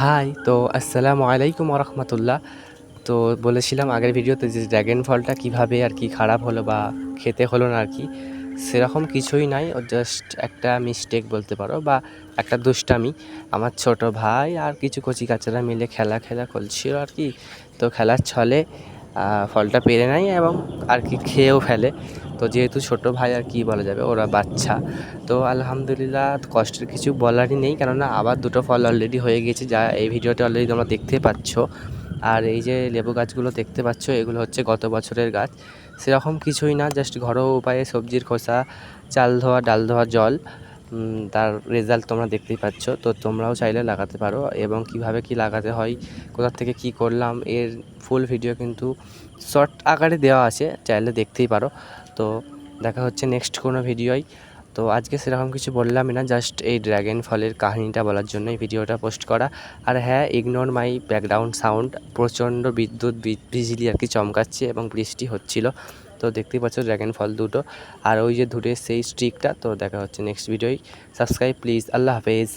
High, তো আসসালামু আলাইকুম ওরহমতুল্লাহ। তো বলেছিলাম আগের ভিডিওতে যে ড্রাগন ফলটা কীভাবে আর কি খারাপ হলো বা খেতে হলো না আর কি, সেরকম কিছুই নাই। ও জাস্ট একটা মিস্টেক বলতে পারো বা একটা দুষ্টামি। আমার ছোট ভাই আর কিছু কচিকাচারা মিলে খেলা করছিল আর কি। তো খেলার ছলে ফলটা পেরে নেয় এবং আর কি খেয়েও ফেলে। তো যেহেতু ছোট ভাই আর কি বলা যাবে, ওরা বাচ্চা। তো আলহামদুলিল্লাহ, কষ্টের কিছু বলারই নেই, কেননা আবার দুটো ফল অলরেডি হয়ে গিয়েছে, যা এই ভিডিওতে অলরেডি তোমরা দেখতে পাচ্ছ। আর এই যে লেবু গাছগুলো দেখতে পাচ্ছ, এগুলো হচ্ছে গত বছরের গাছ। সেরকম কিছুই না, জাস্ট ঘরোয়া উপায়ে সবজির খোসা, চাল ধোয়া, ডাল ধোয়া জল, তার রেজাল্ট তোমরা দেখতেই পাচ্ছ। তো তোমরাও চাইলে লাগাতে পারো, এবং কিভাবে কি লাগাতে হয়, কোথা থেকে কি করলাম, এর ফুল ভিডিও কিন্তু শর্ট আকারে দেওয়া আছে, চাইলে দেখতেই পারো। তো দেখা হচ্ছে নেক্সট কোনো ভিডিওয়। তো আজকে সেরকম কিছু বললামই না, জাস্ট এই ড্রাগন ফলের কাহিনিটা বলার জন্য এই ভিডিওটা পোস্ট করা। আর হ্যাঁ, ইগনোর মাই ব্যাকগ্রাউন্ড সাউন্ড, প্রচণ্ড বিদ্যুৎ বিজলি আর কি চমকাচ্ছে এবং বৃষ্টি হচ্ছিল। তো দেখতেই পাচ্ছ ড্রাগন ফল দুটো, আর ওই যে দূরে সেই স্টিকটা। তো দেখা হচ্ছে নেক্সট ভিডিওয়। Subscribe please. আল্লাহ হাফেজ।